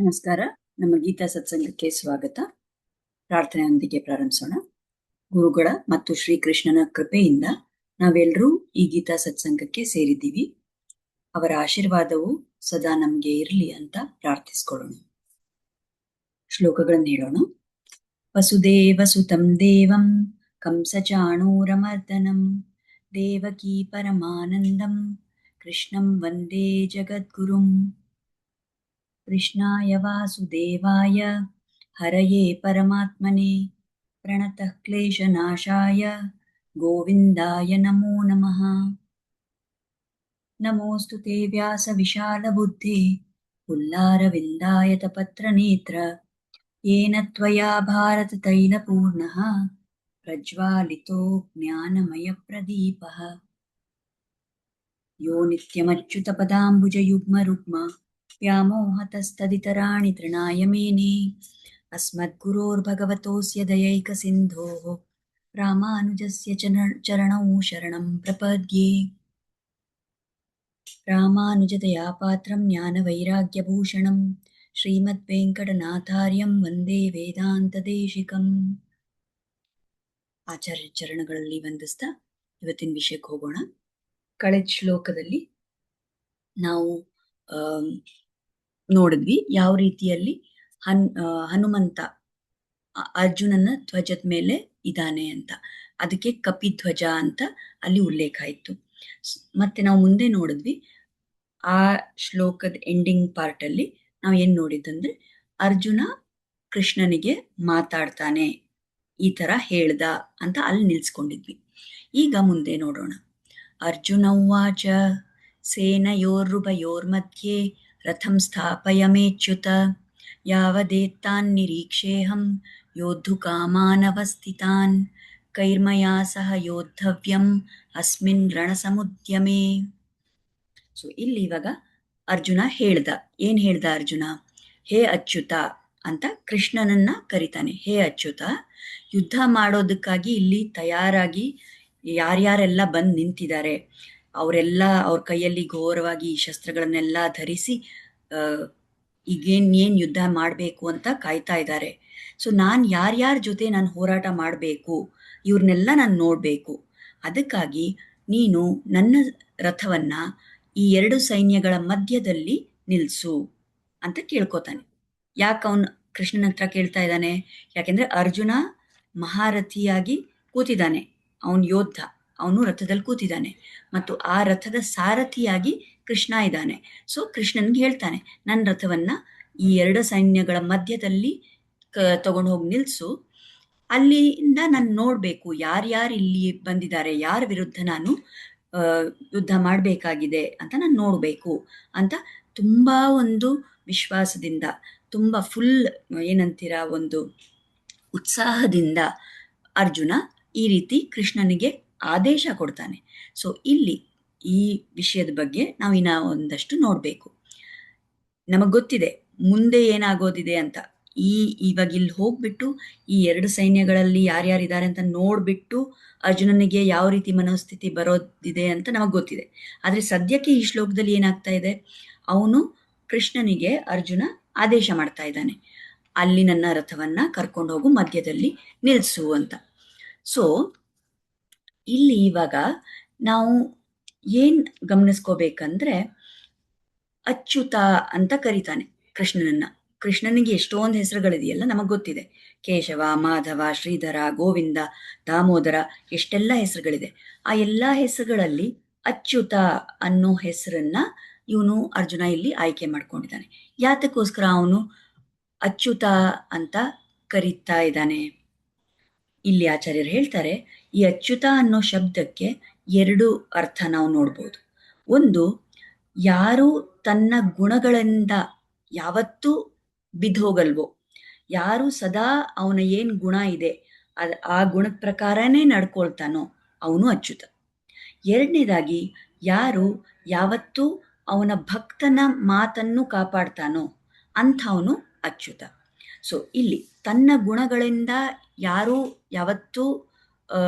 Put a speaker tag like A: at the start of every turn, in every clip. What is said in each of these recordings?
A: ನಮಸ್ಕಾರ. ನಮ್ಮ ಗೀತಾ ಸತ್ಸಂಗಕ್ಕೆ ಸ್ವಾಗತ. ಪ್ರಾರ್ಥನೆಯೊಂದಿಗೆ ಪ್ರಾರಂಭಿಸೋಣ. ಗುರುಗಳ ಮತ್ತು ಶ್ರೀಕೃಷ್ಣನ ಕೃಪೆಯಿಂದ ನಾವೆಲ್ಲರೂ ಈ ಗೀತಾ ಸತ್ಸಂಗಕ್ಕೆ ಸೇರಿದ್ದೀವಿ. ಅವರ ಆಶೀರ್ವಾದವು ಸದಾ ನಮ್ಗೆ ಇರಲಿ ಅಂತ ಪ್ರಾರ್ಥಿಸ್ಕೊಳ್ಳೋಣ. ಶ್ಲೋಕಗಳನ್ನು ಹೇಳೋಣ. ವಸುದೇವ ಸುತಂ ದೇವಂ ಕಂಸಚಾಣೂರಮರ್ದನಂ ದೇವಕೀ ಪರಮಾನಂದಂ ಕೃಷ್ಣಂ ವಂದೇ ಜಗದ್ಗುರುಂ. ಕೃಷ್ಣಾಯ ವಾಸುದೇವಾಯ ಹರಯೇ ಪರಮಾತ್ಮನೆ ಪ್ರಣತಃ ಕ್ಲೇಶನಾಶಾಯ ಗೋವಿಂದಾಯ ನಮೋ ನಮಃ. ನಮೋऽस्तु ते व्यासविशालबुद्धे पुल्लारविन्दायतपत्रनेत्र येन त्वया भारततैलपूर्णः प्रज्वालितो ज्ञानमयप्रदीपः. यो नित्यमच्युतपदाम्बुजयुग्मरुग्म व्यामोहतस्तदितराणि तृणाय मेने अस्मद्गुरोर्भगवतोऽस्य दयैकसिन्धोः रामानुजस्य चरणौ शरणं प्रपद्ये. रामानुजदयापात्रं ज्ञानवैराग्यभूषणं ಶ್ರೀಮದ್ವೆಂಕಟನಾಥಾರ್ಯಂ ವಂದೇ ವೇದಾಂತದೇಶಿಕಂ. ಆಚಾರ್ಯ ಚರಣಗಳಲ್ಲಿ ವಂದಿಸ್ತಾ ಇವತ್ತಿನ ವಿಷಯಕ್ಕೆ ಹೋಗೋಣ. ಕಳೆದ ಶ್ಲೋಕದಲ್ಲಿ ನಾವು ನೋಡಿದ್ವಿ ಯಾವ ರೀತಿಯಲ್ಲಿ ಹನುಮಂತ ಅರ್ಜುನನ ಧ್ವಜದ ಮೇಲೆ ಇದ್ದಾನೆ ಅಂತ. ಅದಕ್ಕೆ ಕಪಿಧ್ವಜ ಅಂತ ಅಲ್ಲಿ ಉಲ್ಲೇಖ ಇತ್ತು. ಮತ್ತೆ ನಾವು ಮುಂದೆ ನೋಡಿದ್ವಿ ಆ ಶ್ಲೋಕದ ಎಂಡಿಂಗ್ ಪಾರ್ಟ್ ಅಲ್ಲಿ ನಾವು ಏನ್ ನೋಡಿದಂದ್ರೆ ಅರ್ಜುನ ಕೃಷ್ಣನಿಗೆ ಮಾತಾಡ್ತಾನೆ, ಈ ತರ ಹೇಳ್ದ ಅಂತ ಅಲ್ಲಿ ನಿಲ್ಸ್ಕೊಂಡಿದ್ವಿ. ಈಗ ಮುಂದೆ ನೋಡೋಣ. ಅರ್ಜುನ ಉವಾಚ ಸೇನಯೋರುಭಯೋರ್ಮಧ್ಯೆ ರಥಂ ಸ್ಥಾಪಯಮೇಚ್ಯುತ ಯಾವದೇತ್ತಾನ್ ನಿರೀಕ್ಷೇಹಂ ಯೋದ್ಧುಕಾಮಾನವಸ್ಥಿತಾನ್ ಕೈರ್ಮಯಾ ಸಹ ಯೋದ್ಧವ್ಯಂ ಅಸ್ಮಿನ್ ರಣಸಮುದ್ಯಮೇ. ಸೊ ಇಲ್ಲಿ ಇವಾಗ ಅರ್ಜುನ ಹೇಳ್ದ. ಏನ್ ಹೇಳ್ದ ಅರ್ಜುನ? ಹೇ ಅಚ್ಯುತ ಅಂತ ಕೃಷ್ಣನನ್ನ ಕರಿತಾನೆ. ಹೇ ಅಚ್ಯುತ, ಯುದ್ಧ ಮಾಡೋದಕ್ಕಾಗಿ ಇಲ್ಲಿ ತಯಾರಾಗಿ ಯಾರ್ಯಾರೆಲ್ಲ ಬಂದು ನಿಂತಿದ್ದಾರೆ ಅವರೆಲ್ಲ ಅವ್ರ ಕೈಯಲ್ಲಿ ಘೋರವಾಗಿ ಶಸ್ತ್ರಗಳನ್ನೆಲ್ಲ ಧರಿಸಿ ಏನ್ ಯುದ್ಧ ಮಾಡಬೇಕು ಅಂತ ಕಾಯ್ತಾ ಇದ್ದಾರೆ. ಸೊ ನಾನು ಯಾರ್ಯಾರ ಜೊತೆ ನಾನು ಹೋರಾಟ ಮಾಡಬೇಕು, ಇವ್ರನ್ನೆಲ್ಲ ನಾನು ನೋಡಬೇಕು. ಅದಕ್ಕಾಗಿ ನೀನು ನನ್ನ ರಥವನ್ನ ಈ ಎರಡು ಸೈನ್ಯಗಳ ಮಧ್ಯದಲ್ಲಿ ನಿಲ್ಸು ಅಂತ ಕೇಳ್ಕೊತಾನೆ. ಯಾಕೆ ಅವನು ಕೃಷ್ಣನ ಹತ್ರ ಕೇಳ್ತಾ ಇದ್ದಾನೆ? ಯಾಕೆಂದ್ರೆ ಅರ್ಜುನ ಮಹಾರಥಿಯಾಗಿ ಕೂತಿದ್ದಾನೆ, ಅವನು ಯೋದ್ಧ, ಅವನು ರಥದಲ್ಲಿ ಕೂತಿದ್ದಾನೆ ಮತ್ತು ಆ ರಥದ ಸಾರಥಿಯಾಗಿ ಕೃಷ್ಣ ಇದ್ದಾನೆ. ಸೊ ಕೃಷ್ಣನ್ಗೆ ಹೇಳ್ತಾನೆ, ನನ್ನ ರಥವನ್ನ ಈ ಎರಡು ಸೈನ್ಯಗಳ ಮಧ್ಯದಲ್ಲಿ ತಗೊಂಡು ಹೋಗಿ ನಿಲ್ಸು. ಅಲ್ಲಿಂದ ನಾನು ನೋಡ್ಬೇಕು ಯಾರ್ಯಾರು ಇಲ್ಲಿ ಬಂದಿದ್ದಾರೆ, ಯಾರ ವಿರುದ್ಧ ನಾನು ಯುದ್ಧ ಮಾಡಬೇಕಾಗಿದೆ ಅಂತ ನಾನು ನೋಡ್ಬೇಕು ಅಂತ ತುಂಬಾ ಒಂದು ವಿಶ್ವಾಸದಿಂದ, ತುಂಬಾ ಫುಲ್ ಏನಂತೀರ ಒಂದು ಉತ್ಸಾಹದಿಂದ ಅರ್ಜುನ ಈ ರೀತಿ ಕೃಷ್ಣನಿಗೆ ಆದೇಶ ಕೊಡ್ತಾನೆ. ಸೊ ಇಲ್ಲಿ ಈ ವಿಷಯದ ಬಗ್ಗೆ ನಾವು ಇನ್ನ ಒಂದಷ್ಟು ನೋಡ್ಬೇಕು. ನಮಗ್ ಗೊತ್ತಿದೆ ಮುಂದೆ ಏನಾಗೋದಿದೆ ಅಂತ. ಇವಾಗ ಇಲ್ಲಿ ಹೋಗ್ಬಿಟ್ಟು ಈ ಎರಡು ಸೈನ್ಯಗಳಲ್ಲಿ ಯಾರ್ಯಾರಿದ್ದಾರೆ ಅಂತ ನೋಡ್ಬಿಟ್ಟು ಅರ್ಜುನನಿಗೆ ಯಾವ ರೀತಿ ಮನೋಸ್ಥಿತಿ ಬರೋದಿದೆ ಅಂತ ನಮಗ್ ಗೊತ್ತಿದೆ. ಆದ್ರೆ ಸದ್ಯಕ್ಕೆ ಈ ಶ್ಲೋಕದಲ್ಲಿ ಏನಾಗ್ತಾ ಇದೆ, ಅವನು ಕೃಷ್ಣನಿಗೆ ಅರ್ಜುನ ಆದೇಶ ಮಾಡ್ತಾ ಇದ್ದಾನೆ, ಅಲ್ಲಿ ನನ್ನ ರಥವನ್ನ ಕರ್ಕೊಂಡು ಹೋಗು, ಮಧ್ಯದಲ್ಲಿ ನಿಲ್ಸು ಅಂತ. ಸೊ ಇಲ್ಲಿ ಇವಾಗ ನಾವು ಏನ್ ಗಮನಿಸ್ಕೋಬೇಕಂದ್ರೆ ಅಚ್ಯುತ ಅಂತ ಕರೀತಾನೆ ಕೃಷ್ಣನನ್ನ. ಕೃಷ್ಣನಿಗೆ ಎಷ್ಟೊಂದು ಹೆಸರುಗಳಿದೆಯಲ್ಲ ನಮಗ್ ಗೊತ್ತಿದೆ. ಕೇಶವ, ಮಾಧವ, ಶ್ರೀಧರ, ಗೋವಿಂದ, ದಾಮೋದರ, ಎಷ್ಟೆಲ್ಲ ಹೆಸರುಗಳಿದೆ. ಆ ಎಲ್ಲಾ ಹೆಸರುಗಳಲ್ಲಿ ಅಚ್ಯುತ ಅನ್ನೋ ಹೆಸರನ್ನ ಇವನು ಅರ್ಜುನ ಇಲ್ಲಿ ಆಯ್ಕೆ ಮಾಡ್ಕೊಂಡಿದ್ದಾನೆ. ಯಾತಕ್ಕೋಸ್ಕರ ಅವನು ಅಚ್ಯುತ ಅಂತ ಕರೀತಾ ಇದ್ದಾನೆ? ಇಲ್ಲಿ ಆಚಾರ್ಯರು ಹೇಳ್ತಾರೆ, ಈ ಅಚ್ಯುತ ಅನ್ನೋ ಶಬ್ದಕ್ಕೆ ಎರಡು ಅರ್ಥ ನಾವು ನೋಡ್ಬೋದು. ಒಂದು, ಯಾರು ತನ್ನ ಗುಣಗಳಿಂದ ಯಾವತ್ತೂ ಬಿದ್ದೋಗಲ್ವೋ, ಯಾರು ಸದಾ ಅವನ ಏನ್ ಗುಣ ಇದೆ ಆ ಗುಣದ ಪ್ರಕಾರನೇ ನಡ್ಕೊಳ್ತಾನೋ ಅವನು ಅಚ್ಯುತ. ಎರಡನೇದಾಗಿ, ಯಾರು ಯಾವತ್ತೂ ಅವನ ಭಕ್ತನ ಮಾತನ್ನು ಕಾಪಾಡ್ತಾನೋ ಅಂಥವನು ಅಚ್ಯುತ. ಸೊ ಇಲ್ಲಿ ತನ್ನ ಗುಣಗಳಿಂದ ಯಾರು ಯಾವತ್ತೂ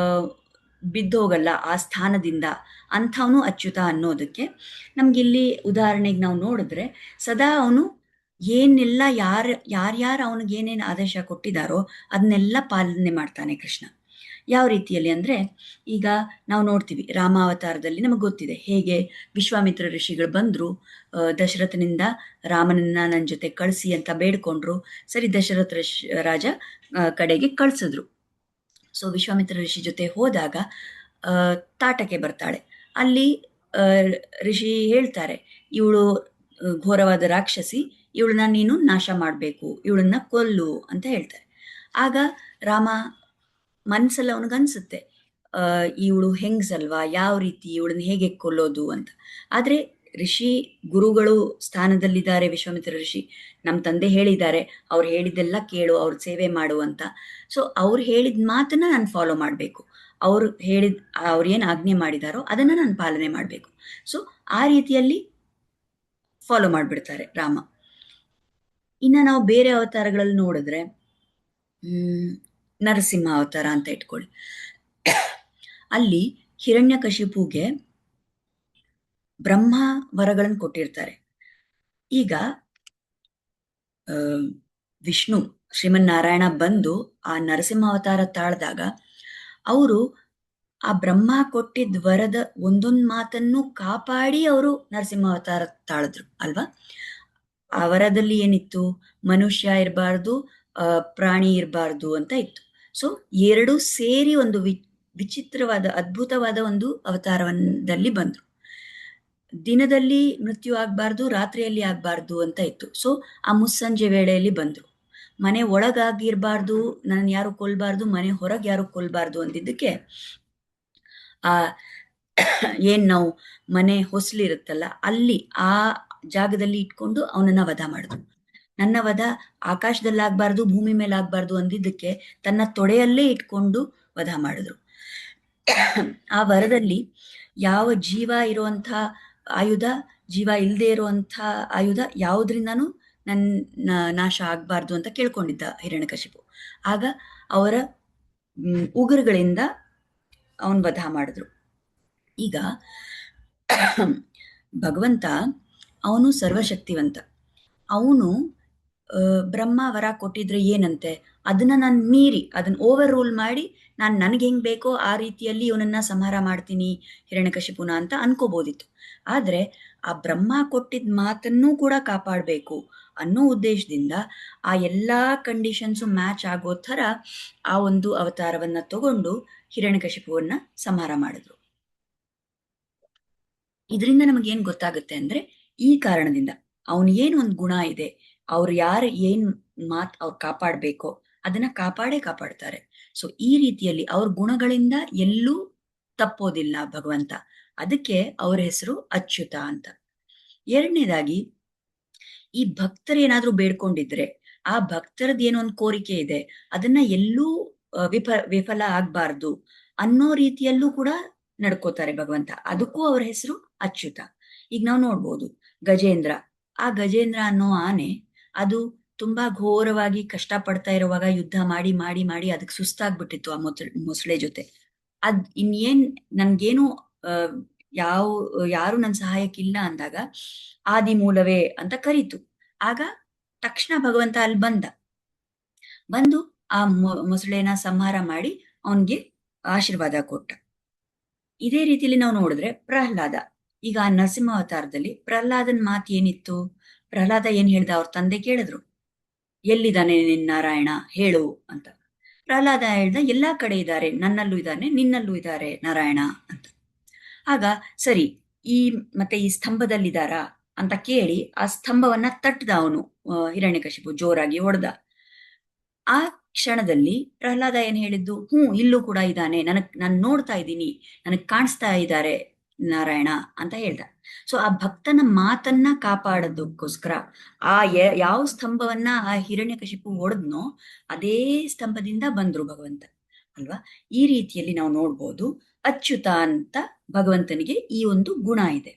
A: ಬಿದ್ದೋಗಲ್ಲ ಆ ಸ್ಥಾನದಿಂದ, ಅಂಥವನು ಅಚ್ಯುತ ಅನ್ನೋದಕ್ಕೆ ನಮ್ಗಿಲ್ಲಿ ಉದಾಹರಣೆಗೆ ನಾವು ನೋಡಿದ್ರೆ, ಸದಾ ಅವನು ಏನೆಲ್ಲ ಯಾರ್ಯಾರು ಅವನಿಗೆ ಏನೇನು ಆದೇಶ ಕೊಟ್ಟಿದ್ದಾರೋ ಅದನ್ನೆಲ್ಲ ಪಾಲನೆ ಮಾಡ್ತಾನೆ ಕೃಷ್ಣ. ಯಾವ ರೀತಿಯಲ್ಲಿ ಅಂದರೆ, ಈಗ ನಾವು ನೋಡ್ತೀವಿ ರಾಮಾವತಾರದಲ್ಲಿ ನಮಗೆ ಗೊತ್ತಿದೆ ಹೇಗೆ ವಿಶ್ವಾಮಿತ್ರ ಋಷಿಗಳು ಬಂದರು, ದಶರಥನಿಂದ ರಾಮನನ್ನ ನನ್ನ ಜೊತೆ ಕಳಿಸಿ ಅಂತ ಬೇಡ್ಕೊಂಡ್ರು. ಸರಿ, ದಶರಥ ರಾಜ ಕಡೆಗೆ ಕಳಿಸಿದ್ರು. ಸೊ ವಿಶ್ವಾಮಿತ್ರ ಋಷಿ ಜೊತೆ ಹೋದಾಗ ತಾಟಕ್ಕೆ ಬರ್ತಾಳೆ. ಅಲ್ಲಿ ಆ, ಋಷಿ ಹೇಳ್ತಾರೆ, ಇವಳು ಘೋರವಾದ ರಾಕ್ಷಸಿ, ಇವಳನ್ನ ನೀನು ನಾಶ ಮಾಡಬೇಕು, ಇವಳನ್ನ ಕೊಲ್ಲು ಅಂತ ಹೇಳ್ತಾರೆ. ಆಗ ರಾಮ ಮನ್ಸಲ್ಲಿ ಅವನಿಗನ್ಸುತ್ತೆ, ಇವಳು ಹೆಂಗ್ಸಲ್ವಾ, ಯಾವ ರೀತಿ ಇವಳನ್ನ ಹೇಗೆ ಕೊಲ್ಲೋದು ಅಂತ. ಆದರೆ ಋಷಿ ಗುರುಗಳು ಸ್ಥಾನದಲ್ಲಿದ್ದಾರೆ ವಿಶ್ವಾಮಿತ್ರ ಋಷಿ. ನಮ್ಮ ತಂದೆ ಹೇಳಿದ್ದಾರೆ, ಅವ್ರು ಹೇಳಿದ್ದೆಲ್ಲ ಕೇಳು, ಅವ್ರ ಸೇವೆ ಮಾಡು ಅಂತ. ಸೊ ಅವ್ರು ಹೇಳಿದ ಮಾತನ್ನ ನಾನು ಫಾಲೋ ಮಾಡಬೇಕು, ಅವ್ರು ಏನು ಆಜ್ಞೆ ಮಾಡಿದಾರೋ ಅದನ್ನು ನಾನು ಪಾಲನೆ ಮಾಡಬೇಕು. ಸೊ ಆ ರೀತಿಯಲ್ಲಿ ಫಾಲೋ ಮಾಡಿಬಿಡ್ತಾರೆ ರಾಮ. ಇನ್ನು ನಾವು ಬೇರೆ ಅವತಾರಗಳಲ್ಲಿ ನೋಡಿದ್ರೆ, ನರಸಿಂಹ ಅವತಾರ ಅಂತ ಇಟ್ಕೊಳ್ಳಿ. ಅಲ್ಲಿ ಹಿರಣ್ಯಕಶಿಪುಗೆ ಬ್ರಹ್ಮ ವರಗಳನ್ನು ಕೊಟ್ಟಿರ್ತಾರೆ. ಈಗ ವಿಷ್ಣು ಶ್ರೀಮನ್ನಾರಾಯಣ ಬಂದು ಆ ನರಸಿಂಹ ಅವತಾರ ತಾಳ್ದಾಗ ಅವರು ಆ ಬ್ರಹ್ಮ ಕೊಟ್ಟಿದ್ದ ವರದ ಒಂದೊಂದು ಮಾತನ್ನು ಕಾಪಾಡಿ ಅವರು ನರಸಿಂಹ ಅವತಾರ ತಾಳಿದ್ರು ಅಲ್ವಾ. ಆ ವರದಲ್ಲಿ ಏನಿತ್ತು, ಮನುಷ್ಯ ಇರಬಾರ್ದು, ಪ್ರಾಣಿ ಇರಬಾರ್ದು ಅಂತ ಇತ್ತು. ಸೊ ಎರಡೂ ಸೇರಿ ಒಂದು ವಿಚಿತ್ರವಾದ ಅದ್ಭುತವಾದ ಒಂದು ಅವತಾರದಲ್ಲಿ ಬಂದ್ರು. ದಿನದಲ್ಲಿ ಮೃತ್ಯು ಆಗ್ಬಾರ್ದು, ರಾತ್ರಿಯಲ್ಲಿ ಆಗ್ಬಾರ್ದು ಅಂತ ಇತ್ತು. ಸೊ ಆ ಮುಸ್ಸಂಜೆ ವೇಳೆಯಲ್ಲಿ ಬಂದ್ರು. ಮನೆ ಒಳಗಾಗಿರ್ಬಾರ್ದು, ನನ್ನ ಯಾರು ಕೊಲ್ಬಾರ್ದು, ಮನೆ ಹೊರಗೆ ಯಾರು ಕೊಲ್ಬಾರ್ದು ಅಂದಿದ್ದಕ್ಕೆ ಆ ಏನ್ ನಾವು ಮನೆ ಹೊಸ್ಲಿರುತ್ತಲ್ಲ ಅಲ್ಲಿ ಆ ಜಾಗದಲ್ಲಿ ಇಟ್ಕೊಂಡು ಅವನನ್ನ ವಧ ಮಾಡಿದ್ರು. ನನ್ನ ವಧ ಆಕಾಶದಲ್ಲಾಗಬಾರ್ದು, ಭೂಮಿ ಮೇಲೆ ಆಗ್ಬಾರ್ದು ಅಂದಿದ್ದಕ್ಕೆ ತನ್ನ ತೊಡೆಯಲ್ಲೇ ಇಟ್ಕೊಂಡು ವಧ ಮಾಡಿದ್ರು. ಆ ವರದಲ್ಲಿ ಯಾವ ಜೀವ ಇರುವಂಥ ಆಯುಧ, ಜೀವ ಇಲ್ಲದೆ ಇರುವಂಥ ಆಯುಧ ಯಾವುದರಿಂದನೂ ನನ್ನ ನಾಶ ಆಗಬಾರ್ದು ಅಂತ ಕೇಳ್ಕೊಂಡಿದ್ದ ಹಿರಣ್ಯಕಶಿಪು. ಆಗ ಅವರ ಉಗುರುಗಳಿಂದ ಅವನ್ ವಧ ಮಾಡಿದ್ರು. ಈಗ ಭಗವಂತ ಅವನು ಸರ್ವಶಕ್ತಿವಂತ. ಅವನು ಬ್ರಹ್ಮ ವರ ಕೊಟ್ಟಿದ್ರೆ ಏನಂತೆ, ಅದನ್ನ ನಾನು ಮೀರಿ ಅದನ್ನ ಓವರ್ ರೂಲ್ ಮಾಡಿ ನಾನು ನನಗೆ ಹೆಂಗೆ ಬೇಕೋ ಆ ರೀತಿಯಲ್ಲಿ ಇವನನ್ನ ಸಂಹಾರ ಮಾಡ್ತೀನಿ ಹಿರಣ್ಯಕಶಿಪುನ ಅಂತ ಅನ್ಕೋಬೋದಿತ್ತು. ಆದರೆ ಆ ಬ್ರಹ್ಮ ಕೊಟ್ಟಿದ್ದ ಮಾತನ್ನೂ ಕೂಡ ಕಾಪಾಡಬೇಕು ಅನ್ನೋ ಉದ್ದೇಶದಿಂದ ಆ ಎಲ್ಲ ಕಂಡೀಷನ್ಸು ಮ್ಯಾಚ್ ಆಗೋ ಥರ ಆ ಒಂದು ಅವತಾರವನ್ನು ತಗೊಂಡು ಹಿರಣ್ಯಕಶಿಪುವನ್ನ ಸಂಹಾರ ಮಾಡಿದ್ರು. ಇದರಿಂದ ನಮಗೇನು ಗೊತ್ತಾಗುತ್ತೆ ಅಂದರೆ, ಈ ಕಾರಣದಿಂದ ಅವನು ಏನು ಒಂದು ಗುಣ ಇದೆ, ಅವ್ರು ಯಾರು ಏನು ಮಾತು ಅವ್ರು ಕಾಪಾಡಬೇಕೋ ಅದನ್ನ ಕಾಪಾಡ್ತಾರೆ. ಸೊ ಈ ರೀತಿಯಲ್ಲಿ ಅವ್ರ ಗುಣಗಳಿಂದ ಎಲ್ಲೂ ತಪ್ಪೋದಿಲ್ಲ ಭಗವಂತ. ಅದಕ್ಕೆ ಅವ್ರ ಹೆಸರು ಅಚ್ಯುತ ಅಂತ. ಎರಡನೇದಾಗಿ, ಈ ಭಕ್ತರು ಏನಾದ್ರೂ ಬೇಡ್ಕೊಂಡಿದ್ರೆ ಆ ಭಕ್ತರದ್ದು ಏನೋ ಒಂದು ಕೋರಿಕೆ ಇದೆ, ಅದನ್ನ ಎಲ್ಲೂ ವಿಫಲ ಆಗ್ಬಾರ್ದು ಅನ್ನೋ ರೀತಿಯಲ್ಲೂ ಕೂಡ ನಡ್ಕೋತಾರೆ ಭಗವಂತ. ಅದಕ್ಕೂ ಅವ್ರ ಹೆಸರು ಅಚ್ಯುತ. ಈಗ ನಾವು ನೋಡ್ಬೋದು ಗಜೇಂದ್ರ. ಆ ಗಜೇಂದ್ರ ಅನ್ನೋ ಆನೆ ಅದು ತುಂಬಾ ಘೋರವಾಗಿ ಕಷ್ಟಪಡ್ತಾ ಇರುವಾಗ ಯುದ್ಧ ಮಾಡಿ ಮಾಡಿ ಮಾಡಿ ಅದಕ್ಕೆ ಸುಸ್ತಾಗ್ಬಿಟ್ಟಿತ್ತು ಆ ಮೊಸಳೆ ಜೊತೆ. ಇನ್ನೇನ್ ನನ್ಗೇನು ಯಾರು ನನ್ನ ಸಹಾಯಕ್ಕಿಲ್ಲ ಅಂದಾಗ ಆದಿ ಮೂಲವೇ ಅಂತ ಕರೀತು. ಆಗ ತಕ್ಷಣ ಭಗವಂತ ಅಲ್ಲಿ ಬಂದು ಆ ಮೊಸಳೆನ ಸಂಹಾರ ಮಾಡಿ ಅವನ್ಗೆ ಆಶೀರ್ವಾದ ಕೊಟ್ಟ. ಇದೇ ರೀತಿಯಲ್ಲಿ ನಾವು ನೋಡಿದ್ರೆ ಪ್ರಹ್ಲಾದ, ಈಗ ಆ ನರಸಿಂಹ ಅವತಾರದಲ್ಲಿ ಪ್ರಹ್ಲಾದನ್ ಮಾತು ಏನಿತ್ತು, ಪ್ರಹ್ಲಾದ ಏನ್ ಹೇಳ್ದ, ಅವ್ರ ತಂದೆ ಕೇಳಿದ್ರು, ಎಲ್ಲಿದ್ದಾನೆ ನಿನ್ ನಾರಾಯಣ ಹೇಳು ಅಂತ. ಪ್ರಹ್ಲಾದ ಹೇಳ್ದ, ಎಲ್ಲಾ ಕಡೆ ಇದ್ದಾರೆ, ನನ್ನಲ್ಲೂ ಇದ್ದಾನೆ, ನಿನ್ನಲ್ಲೂ ಇದ್ದಾರೆ ನಾರಾಯಣ ಅಂತ. ಆಗ ಸರಿ, ಮತ್ತೆ ಈ ಸ್ತಂಭದಲ್ಲಿದ್ದಾರಾ ಅಂತ ಕೇಳಿ ಆ ಸ್ತಂಭವನ್ನ ತಟ್ಟದ ಅವನು ಹಿರಣ್ಯಕಶಿಪು, ಜೋರಾಗಿ ಹೊಡೆದ. ಆ ಕ್ಷಣದಲ್ಲಿ ಪ್ರಹ್ಲಾದ ಏನ್ ಹೇಳಿದ್ದು, ಇಲ್ಲೂ ಕೂಡ ಇದ್ದಾನೆ, ನಾನು ನೋಡ್ತಾ ಇದ್ದೀನಿ, ನನಗ್ ಕಾಣಿಸ್ತಾ ಇದ್ದಾರೆ ನಾರಾಯಣ ಅಂತ ಹೇಳ್ದ. ಸೊ ಆ ಭಕ್ತನ ಮಾತನ್ನ ಕಾಪಾಡೋದಕ್ಕೋಸ್ಕರ ಆ ಯಾವ ಸ್ತಂಭವನ್ನ ಆ ಹಿರಣ್ಯಕಶಿಪು ಹೊಡೆದ್ನೋ ಅದೇ ಸ್ತಂಭದಿಂದ ಬಂದ್ರು ಭಗವಂತ ಅಲ್ವಾ. ಈ ರೀತಿಯಲ್ಲಿ ನಾವು ನೋಡ್ಬೋದು ಅಚ್ಯುತ ಅಂತ ಭಗವಂತನಿಗೆ ಈ ಒಂದು ಗುಣ ಇದೆ.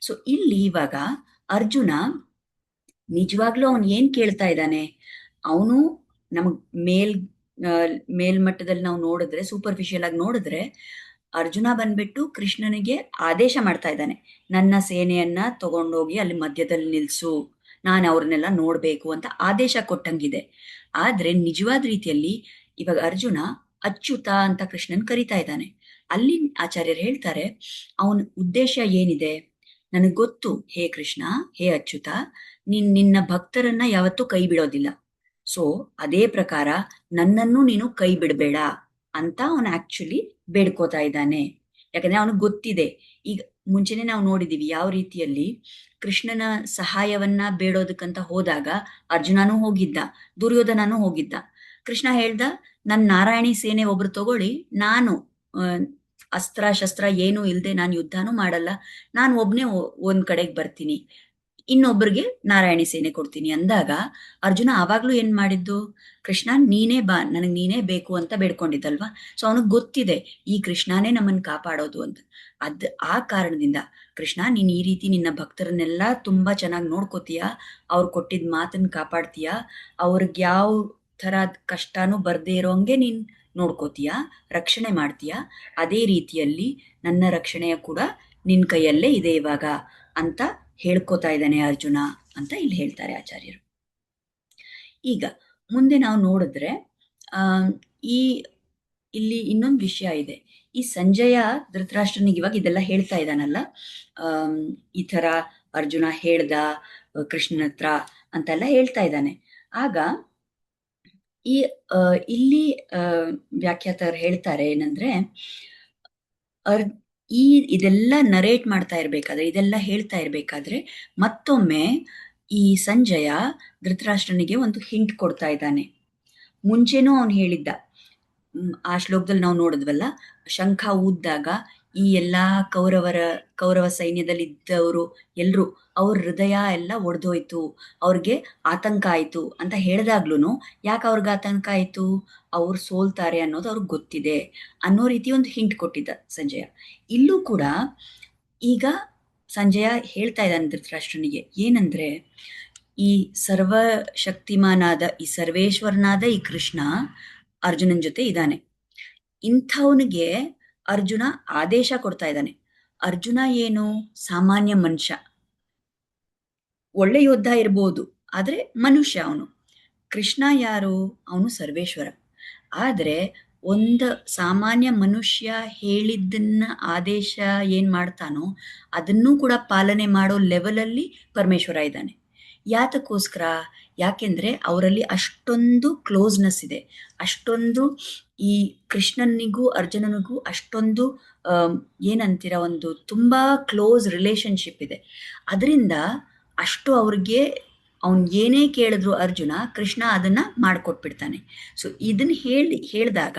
A: ಸೊ ಇಲ್ಲಿ ಇವಾಗ ಅರ್ಜುನ ನಿಜವಾಗ್ಲೂ ಅವನು ಏನ್ ಕೇಳ್ತಾ ಇದ್ದಾನೆ, ಅವನು ನಮಗ್ ಮೇಲ್ಮಟ್ಟದಲ್ಲಿ ನಾವು ನೋಡಿದ್ರೆ, ಸೂಪರ್ಫಿಷಿಯಲ್ ಆಗಿ ನೋಡಿದ್ರೆ, ಅರ್ಜುನ ಬಂದ್ಬಿಟ್ಟು ಕೃಷ್ಣನಿಗೆ ಆದೇಶ ಮಾಡ್ತಾ ಇದ್ದಾನೆ, ನನ್ನ ಸೇನೆಯನ್ನ ತಗೊಂಡೋಗಿ ಅಲ್ಲಿ ಮಧ್ಯದಲ್ಲಿ ನಿಲ್ಸು, ನಾನು ಅವ್ರನ್ನೆಲ್ಲ ನೋಡಬೇಕು ಅಂತ ಆದೇಶ ಕೊಟ್ಟಂಗಿದೆ. ಆದ್ರೆ ನಿಜವಾದ ರೀತಿಯಲ್ಲಿ ಇವಾಗ ಅರ್ಜುನ ಅಚ್ಯುತ ಅಂತ ಕೃಷ್ಣನ್ ಕರಿತಾ ಇದ್ದಾನೆ. ಅಲ್ಲಿ ಆಚಾರ್ಯರು ಹೇಳ್ತಾರೆ, ಅವನ ಉದ್ದೇಶ ಏನಿದೆ? ನನಗೆ ಗೊತ್ತು ಹೇ ಕೃಷ್ಣ, ಹೇ ಅಚ್ಯುತ, ನಿನ್ನ ಭಕ್ತರನ್ನ ಯಾವತ್ತೂ ಕೈ ಬಿಡೋದಿಲ್ಲ. ಸೊ ಅದೇ ಪ್ರಕಾರ ನನ್ನನ್ನು ನೀನು ಕೈ ಬಿಡಬೇಡ ಅಂತ ಅವನು ಆಕ್ಚುಲಿ ಬೇಡ್ಕೋತಾ ಇದ್ದಾನೆ. ಯಾಕಂದ್ರೆ ಅವನಿಗೆ ಗೊತ್ತಿದೆ. ಈಗ ಮುಂಚೆನೆ ನಾವು ನೋಡಿದೀವಿ ಯಾವ ರೀತಿಯಲ್ಲಿ ಕೃಷ್ಣನ ಸಹಾಯವನ್ನ ಬೇಡೋದಕ್ಕಂತ ಹೋದಾಗ ಅರ್ಜುನನೂ ಹೋಗಿದ್ದ, ದುರ್ಯೋಧನನೂ ಹೋಗಿದ್ದ. ಕೃಷ್ಣ ಹೇಳ್ದ, ನನ್ ನಾರಾಯಣಿ ಸೇನೆ ಒಬ್ರು ತಗೊಳ್ಳಿ, ನಾನು ಅಸ್ತ್ರ ಶಸ್ತ್ರ ಏನೂ ಇಲ್ಲದೆ ನಾನು ಯುದ್ಧನೂ ಮಾಡಲ್ಲ, ನಾನು ಒಬ್ನೇ ಒಂದ್ ಕಡೆಗೆ ಬರ್ತೀನಿ, ಇನ್ನೊಬ್ಬರಿಗೆ ನಾರಾಯಣಿ ಸೇನೆ ಕೊಡ್ತೀನಿ ಅಂದಾಗ ಅರ್ಜುನ ಆವಾಗ್ಲೂ ಏನ್ ಮಾಡಿದ್ದು? ಕೃಷ್ಣ ನೀನೇ ಬಾ, ನನಗ್ ನೀನೇ ಬೇಕು ಅಂತ ಬೇಡ್ಕೊಂಡಿದ್ದಲ್ವಾ. ಸೊ ಅವನಿಗೆ ಗೊತ್ತಿದೆ ಈ ಕೃಷ್ಣನೇ ನಮ್ಮನ್ನ ಕಾಪಾಡೋದು ಅಂತ. ಆ ಕಾರಣದಿಂದ ಕೃಷ್ಣ ನೀನ್ ಈ ರೀತಿ ನಿನ್ನ ಭಕ್ತರನ್ನೆಲ್ಲ ತುಂಬಾ ಚೆನ್ನಾಗಿ ನೋಡ್ಕೋತೀಯ, ಅವ್ರು ಕೊಟ್ಟಿದ್ ಮಾತನ್ನ ಕಾಪಾಡ್ತೀಯ, ಅವ್ರಿಗೆ ಯಾವ ತರ ಕಷ್ಟನೂ ಬರ್ದೇ ಇರೋಂಗೆ ನೀನ್ ನೋಡ್ಕೋತೀಯ, ರಕ್ಷಣೆ ಮಾಡ್ತೀಯ. ಅದೇ ರೀತಿಯಲ್ಲಿ ನನ್ನ ರಕ್ಷಣೆಯ ಕೂಡ ನಿನ್ ಕೈಯಲ್ಲೇ ಇದೆ ಇವಾಗ ಅಂತ ಹೇಳ್ಕೋತಾ ಇದ್ದಾನೆ ಅರ್ಜುನ ಅಂತ ಇಲ್ಲಿ ಹೇಳ್ತಾರೆ ಆಚಾರ್ಯರು. ಈಗ ಮುಂದೆ ನಾವು ನೋಡಿದ್ರೆ ಈ ಇಲ್ಲಿ ಇನ್ನೊಂದು ವಿಷಯ ಇದೆ. ಈ ಸಂಜಯ ಧೃತರಾಷ್ಟ್ರನಿಗೆ ಇವಾಗ ಇದೆಲ್ಲ ಹೇಳ್ತಾ ಇದ್ದಾನಲ್ಲ, ಈ ತರ ಅರ್ಜುನ ಹೇಳ್ದ ಕೃಷ್ಣನ ಹತ್ರ ಅಂತೆಲ್ಲ ಹೇಳ್ತಾ ಇದ್ದಾನೆ. ಆಗ ಈ ಇಲ್ಲಿ ವ್ಯಾಖ್ಯಾತರು ಹೇಳ್ತಾರೆ ಏನಂದ್ರೆ, ಇದೆಲ್ಲ ನರೇಟ್ ಮಾಡ್ತಾ ಇರ್ಬೇಕಾದ್ರೆ, ಇದೆಲ್ಲ ಹೇಳ್ತಾ ಇರ್ಬೇಕಾದ್ರೆ ಮತ್ತೊಮ್ಮೆ ಈ ಸಂಜಯ ಧೃತರಾಷ್ಟ್ರನಿಗೆ ಒಂದು ಹಿಂಟ್ ಕೊಡ್ತಾ ಇದ್ದಾನೆ. ಮುಂಚೆನೂ ಅವನು ಹೇಳಿದ್ದ, ಆ ಶ್ಲೋಕದಲ್ಲಿ ನಾವು ನೋಡಿದ್ವಲ್ಲ, ಶಂಖ ಊದ್ದಾಗ ಈ ಎಲ್ಲಾ ಕೌರವ ಸೈನ್ಯದಲ್ಲಿ ಇದ್ದವರು ಎಲ್ರು ಅವ್ರ ಹೃದಯ ಎಲ್ಲ ಒಡೆದೋಯ್ತು, ಅವ್ರಿಗೆ ಆತಂಕ ಆಯ್ತು ಅಂತ ಹೇಳಿದಾಗ್ಲೂ ಯಾಕೆ ಅವ್ರಿಗೆ ಆತಂಕ ಆಯ್ತು? ಅವ್ರು ಸೋಲ್ತಾರೆ ಅನ್ನೋದು ಅವ್ರಿಗೆ ಗೊತ್ತಿದೆ ಅನ್ನೋ ರೀತಿ ಒಂದು ಹಿಂಟ್ ಕೊಟ್ಟಿದ್ದ ಸಂಜಯ. ಇಲ್ಲೂ ಕೂಡ ಈಗ ಸಂಜಯ ಹೇಳ್ತಾ ಇದ್ದಾನೆ ಧೃತರಾಷ್ಟ್ರನಿಗೆ ಏನಂದ್ರೆ, ಈ ಸರ್ವಶಕ್ತಿಮಾನಾದ ಈ ಸರ್ವೇಶ್ವರನಾದ ಈ ಕೃಷ್ಣ ಅರ್ಜುನನ್ ಜೊತೆ ಇದ್ದಾನೆ. ಇಂಥವನಿಗೆ ಅರ್ಜುನ ಆದೇಶ ಕೊಡ್ತಾ ಇದ್ದಾನೆ. ಅರ್ಜುನ ಏನು ಸಾಮಾನ್ಯ ಮನುಷ್ಯ, ಒಳ್ಳೆ ಯೋದ್ಧ ಇರ್ಬೋದು, ಆದ್ರೆ ಮನುಷ್ಯ ಅವನು. ಕೃಷ್ಣ ಯಾರು? ಅವನು ಸರ್ವೇಶ್ವರ. ಆದ್ರೆ ಒಂದು ಸಾಮಾನ್ಯ ಮನುಷ್ಯ ಹೇಳಿದ್ದನ್ನ ಆದೇಶ ಏನ್ ಮಾಡ್ತಾನೋ ಅದನ್ನೂ ಕೂಡ ಪಾಲನೆ ಮಾಡೋ ಲೆವೆಲಲ್ಲಿ ಪರಮೇಶ್ವರ ಇದ್ದಾನೆ. ಯಾತಕ್ಕೋಸ್ಕರ? ಯಾಕೆಂದ್ರೆ ಅವರಲ್ಲಿ ಅಷ್ಟೊಂದು ಕ್ಲೋಸ್ನೆಸ್ ಇದೆ, ಅಷ್ಟೊಂದು ಈ ಕೃಷ್ಣನಿಗೂ ಅರ್ಜುನನಿಗೂ ಅಷ್ಟೊಂದು ಏನಂತೀರ, ಒಂದು ತುಂಬಾ ಕ್ಲೋಸ್ ರಿಲೇಶನ್ಶಿಪ್ ಇದೆ. ಅದರಿಂದ ಅಷ್ಟು ಅವ್ರಿಗೆ ಅವನ್ ಏನೇ ಕೇಳಿದ್ರು ಅರ್ಜುನ, ಕೃಷ್ಣ ಅದನ್ನ ಮಾಡ್ಕೊಟ್ಬಿಡ್ತಾನೆ. ಸೊ ಇದನ್ನ ಹೇಳಿದಾಗ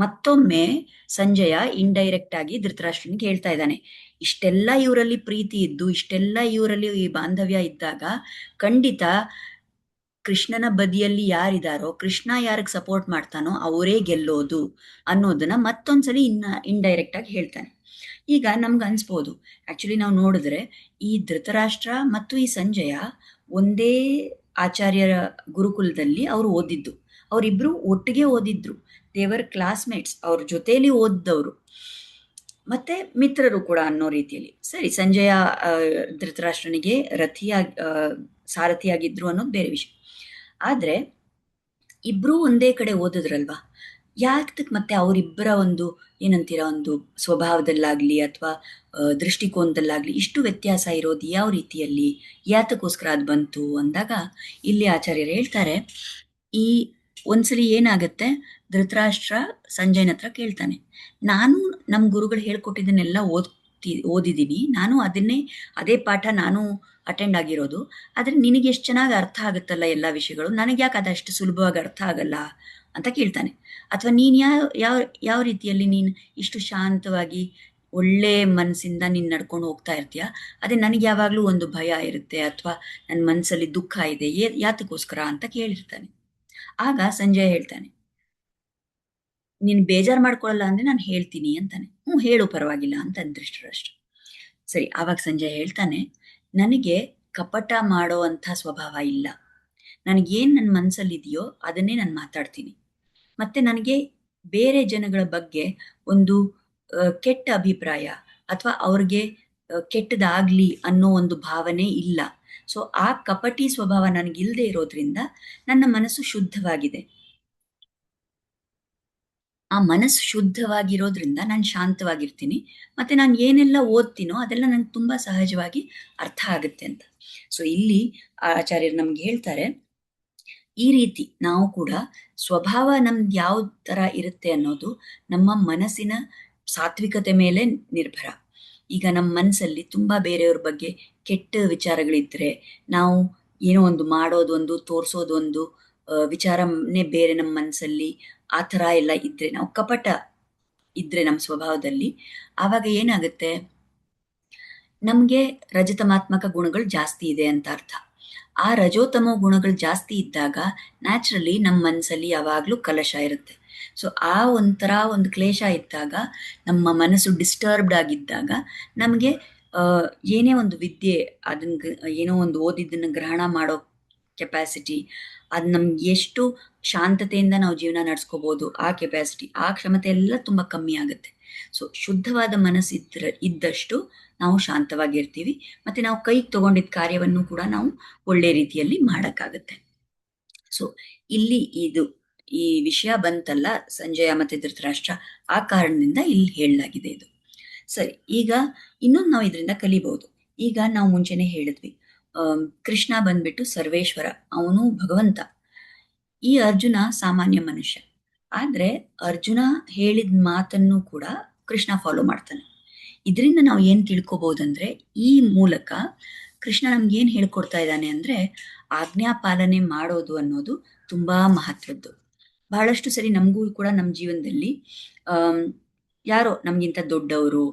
A: ಮತ್ತೊಮ್ಮೆ ಸಂಜಯ ಇಂಡೈರೆಕ್ಟ್ ಆಗಿ ಧೃತರಾಷ್ಟ್ರನಿಗೆ ಹೇಳ್ತಾ ಇದ್ದಾನೆ, ಇಷ್ಟೆಲ್ಲ ಇವರಲ್ಲಿ ಪ್ರೀತಿ ಇದ್ದು, ಇಷ್ಟೆಲ್ಲ ಇವರಲ್ಲಿ ಈ ಬಾಂಧವ್ಯ ಇದ್ದಾಗ ಖಂಡಿತ ಕೃಷ್ಣನ ಬದಿಯಲ್ಲಿ ಯಾರಿದಾರೋ, ಕೃಷ್ಣ ಯಾರಿಗೆ ಸಪೋರ್ಟ್ ಮಾಡ್ತಾನೋ ಅವರೇ ಗೆಲ್ಲೋದು ಅನ್ನೋದನ್ನ ಮತ್ತೊಂದ್ಸಲಿ ಇಂಡೈರೆಕ್ಟ್ ಆಗಿ ಹೇಳ್ತಾನೆ. ಈಗ ನಮ್ಗೆ ಅನ್ಸ್ಬೋದು, ಆಕ್ಚುಲಿ ನಾವು ನೋಡಿದ್ರೆ ಈ ಧೃತರಾಷ್ಟ್ರ ಮತ್ತು ಈ ಸಂಜಯ ಒಂದೇ ಆಚಾರ್ಯರ ಗುರುಕುಲದಲ್ಲಿ ಅವರು ಓದಿದ್ದು, ಅವರಿಬ್ರು ಒಟ್ಟಿಗೆ ಓದಿದ್ರು, ದೇವರ್ ಕ್ಲಾಸ್ಮೇಟ್ಸ್, ಅವ್ರ ಜೊತೆಯಲ್ಲಿ ಓದ್ದವರು ಮತ್ತೆ ಮಿತ್ರರು ಕೂಡ ಅನ್ನೋ ರೀತಿಯಲ್ಲಿ. ಸರಿ, ಸಂಜಯ ಧೃತರಾಷ್ಟ್ರನಿಗೆ ಸಾರಥಿಯಾಗಿದ್ರು ಅನ್ನೋದು ಬೇರೆ ವಿಷಯ. ಆದ್ರೆ ಇಬ್ರು ಒಂದೇ ಕಡೆ ಓದಿದ್ರಲ್ವಾ, ಯಾತಕ್ ಮತ್ತೆ ಅವರಿಬ್ಬರ ಒಂದು ಏನಂತೀರ, ಒಂದು ಸ್ವಭಾವದಲ್ಲಾಗ್ಲಿ ಅಥವಾ ದೃಷ್ಟಿಕೋನದಲ್ಲಾಗ್ಲಿ ಇಷ್ಟು ವ್ಯತ್ಯಾಸ ಇರೋದು ಯಾವ ರೀತಿಯಲ್ಲಿ, ಯಾತಕ್ಕೋಸ್ಕರ ಅದು ಬಂತು ಅಂದಾಗ ಇಲ್ಲಿ ಆಚಾರ್ಯರು ಹೇಳ್ತಾರೆ, ಈ ಒಂದ್ಸಲಿ ಏನಾಗತ್ತೆ, ಧೃತರಾಷ್ಟ್ರ ಸಂಜಯನ ಹತ್ರ ಕೇಳ್ತಾನೆ, ನಾನು ನಮ್ಮ ಗುರುಗಳು ಹೇಳ್ಕೊಟ್ಟಿದ್ದನ್ನೆಲ್ಲ ಓದಿದ್ದೀನಿ, ನಾನು ಅದೇ ಪಾಠ ನಾನು ಅಟೆಂಡ್ ಆಗಿರೋದು, ಆದ್ರೆ ನಿನಗೆ ಎಷ್ಟು ಚೆನ್ನಾಗಿ ಅರ್ಥ ಆಗುತ್ತಲ್ಲ ಎಲ್ಲ ವಿಷಯಗಳು, ನನಗೆ ಯಾಕೆ ಅದಷ್ಟು ಸುಲಭವಾಗಿ ಅರ್ಥ ಆಗಲ್ಲ ಅಂತ ಕೇಳ್ತಾನೆ. ಅಥವಾ ನೀನ್ ಯಾವ ರೀತಿಯಲ್ಲಿ ನೀನ್ ಇಷ್ಟು ಶಾಂತವಾಗಿ ಒಳ್ಳೆ ಮನಸ್ಸಿಂದ ನೀನ್ ನಡ್ಕೊಂಡು ಹೋಗ್ತಾ ಇರ್ತೀಯ, ಅದೇ ನನಗೆ ಯಾವಾಗ್ಲೂ ಒಂದು ಭಯ ಇರುತ್ತೆ ಅಥವಾ ನನ್ನ ಮನಸ್ಸಲ್ಲಿ ದುಃಖ ಇದೆ, ಯಾತಕ್ಕೋಸ್ಕರ ಅಂತ ಕೇಳಿರ್ತಾನೆ. ಆಗ ಸಂಜಯ ಹೇಳ್ತಾನೆ, ನೀನ್ ಬೇಜಾರು ಮಾಡ್ಕೊಳ್ಳಲ್ಲ ಅಂದ್ರೆ ನಾನು ಹೇಳ್ತೀನಿ ಅಂತಾನೆ. ಹೇಳು ಪರವಾಗಿಲ್ಲ ಅಂತ ಧೃತರಾಷ್ಟ್ರ. ಸರಿ, ಆವಾಗ ಸಂಜಯ ಹೇಳ್ತಾನೆ, ನನಗೆ ಕಪಟ ಮಾಡೋ ಅಂಥ ಸ್ವಭಾವ ಇಲ್ಲ, ನನಗೇನು ನನ್ನ ಮನಸ್ಸಲ್ಲಿದೆಯೋ ಅದನ್ನೇ ನಾನು ಮಾತಾಡ್ತೀನಿ. ಮತ್ತೆ ನನಗೆ ಬೇರೆ ಜನಗಳ ಬಗ್ಗೆ ಒಂದು ಕೆಟ್ಟ ಅಭಿಪ್ರಾಯ ಅಥವಾ ಅವ್ರಿಗೆ ಕೆಟ್ಟದಾಗ್ಲಿ ಅನ್ನೋ ಒಂದು ಭಾವನೆ ಇಲ್ಲ. ಸೊ ಆ ಕಪಟಿ ಸ್ವಭಾವ ನನಗಿಲ್ಲದೆ ಇರೋದ್ರಿಂದ ನನ್ನ ಮನಸ್ಸು ಶುದ್ಧವಾಗಿದೆ. ಆ ಮನಸ್ಸು ಶುದ್ಧವಾಗಿರೋದ್ರಿಂದ ನಾನು ಶಾಂತವಾಗಿರ್ತೀನಿ. ಮತ್ತು ನಾನು ಏನೆಲ್ಲ ಓದ್ತೀನೋ ಅದೆಲ್ಲ ನಂಗೆ ತುಂಬ ಸಹಜವಾಗಿ ಅರ್ಥ ಆಗುತ್ತೆ ಅಂತ. ಸೊ ಇಲ್ಲಿ ಆಚಾರ್ಯರು ನಮ್ಗೆ ಹೇಳ್ತಾರೆ, ಈ ರೀತಿ ನಾವು ಕೂಡ ಸ್ವಭಾವ ನಮ್ದು ಯಾವ ಥರ ಇರುತ್ತೆ ಅನ್ನೋದು ನಮ್ಮ ಮನಸ್ಸಿನ ಸಾತ್ವಿಕತೆ ಮೇಲೆ ನಿರ್ಭರ. ಈಗ ನಮ್ಮ ಮನಸ್ಸಲ್ಲಿ ತುಂಬ ಬೇರೆಯವ್ರ ಬಗ್ಗೆ ಕೆಟ್ಟ ವಿಚಾರಗಳಿದ್ದರೆ, ನಾವು ಏನೋ ಒಂದು ಮಾಡೋದೊಂದು, ತೋರಿಸೋದೊಂದು ವಿಚಾರನೇ ಬೇರೆ ನಮ್ಮ ಮನಸ್ಸಲ್ಲಿ, ಆ ಥರ ಎಲ್ಲ ಇದ್ದರೆ, ನಾವು ಕಪಟ ಇದ್ದರೆ ನಮ್ಮ ಸ್ವಭಾವದಲ್ಲಿ, ಆವಾಗ ಏನಾಗುತ್ತೆ, ನಮಗೆ ರಜತಮಾತ್ಮಕ ಗುಣಗಳು ಜಾಸ್ತಿ ಇದೆ ಅಂತ ಅರ್ಥ. ಆ ರಜೋತಮೋ ಗುಣಗಳು ಜಾಸ್ತಿ ಇದ್ದಾಗ ನ್ಯಾಚುರಲಿ ನಮ್ಮ ಮನಸ್ಸಲ್ಲಿ ಯಾವಾಗಲೂ ಕಲಶ ಇರುತ್ತೆ. ಸೊ ಆ ಒಂಥರ ಒಂದು ಕ್ಲೇಶ ಇದ್ದಾಗ, ನಮ್ಮ ಮನಸ್ಸು ಡಿಸ್ಟರ್ಬ್ಡ್ ಆಗಿದ್ದಾಗ, ನಮಗೆ ಏನೇ ಒಂದು ವಿದ್ಯೆ, ಅದನ್ನು ಏನೋ ಒಂದು ಓದಿದ್ದನ್ನು ಗ್ರಹಣ ಮಾಡೋ ಕೆಪಾಸಿಟಿ, ಅದು ನಮ್ಗೆ ಎಷ್ಟು ಶಾಂತತೆಯಿಂದ ನಾವು ಜೀವನ ನಡೆಸ್ಕೋಬೋದು, ಆ ಕೆಪಾಸಿಟಿ, ಆ ಕ್ಷಮತೆ ಎಲ್ಲ ತುಂಬ ಕಮ್ಮಿ ಆಗುತ್ತೆ. ಸೊ ಶುದ್ಧವಾದ ಇದ್ದಷ್ಟು ನಾವು ಶಾಂತವಾಗಿರ್ತೀವಿ, ಮತ್ತು ನಾವು ಕೈಗೆ ತಗೊಂಡಿದ್ದ ಕಾರ್ಯವನ್ನು ಕೂಡ ನಾವು ಒಳ್ಳೆ ರೀತಿಯಲ್ಲಿ ಮಾಡೋಕ್ಕಾಗತ್ತೆ. ಸೊ ಇಲ್ಲಿ ಈ ವಿಷಯ ಬಂತಲ್ಲ, ಸಂಜಯ ಮತ್ತು ಧೃತರಾಷ್ಟ್ರ, ಆ ಕಾರಣದಿಂದ ಇಲ್ಲಿ ಹೇಳಲಾಗಿದೆ ಇದು. ಸರಿ, ಈಗ ಇನ್ನೊಂದು ನಾವು ಇದರಿಂದ ಕಲಿಬಹುದು. ಈಗ ನಾವು ಮುಂಚೆನೆ ಹೇಳಿದ್ವಿ, ಕೃಷ್ಣ ಬಂದ್ಬಿಟ್ಟು ಸರ್ವೇಶ್ವರ, ಅವನು ಭಗವಂತ. ಈ ಅರ್ಜುನ ಸಾಮಾನ್ಯ ಮನುಷ್ಯ. ಆದರೆ ಅರ್ಜುನ ಹೇಳಿದ ಮಾತನ್ನು ಕೂಡ ಕೃಷ್ಣ ಫಾಲೋ ಮಾಡ್ತಾನೆ. ಇದರಿಂದ ನಾವು ಏನು ತಿಳ್ಕೊಬೋದಂದ್ರೆ, ಈ ಮೂಲಕ ಕೃಷ್ಣ ನಮ್ಗೆ ಏನು ಹೇಳ್ಕೊಡ್ತಾ ಇದ್ದಾನೆ ಅಂದರೆ, ಆಜ್ಞಾ ಪಾಲನೆ ಮಾಡೋದು ಅನ್ನೋದು ತುಂಬ ಮಹತ್ವದ್ದು. ಬಹಳಷ್ಟು ಸರಿ ನಮಗೂ ಕೂಡ ನಮ್ಮ ಜೀವನದಲ್ಲಿ ಯಾರೋ ನಮಗಿಂತ ದೊಡ್ಡವರು,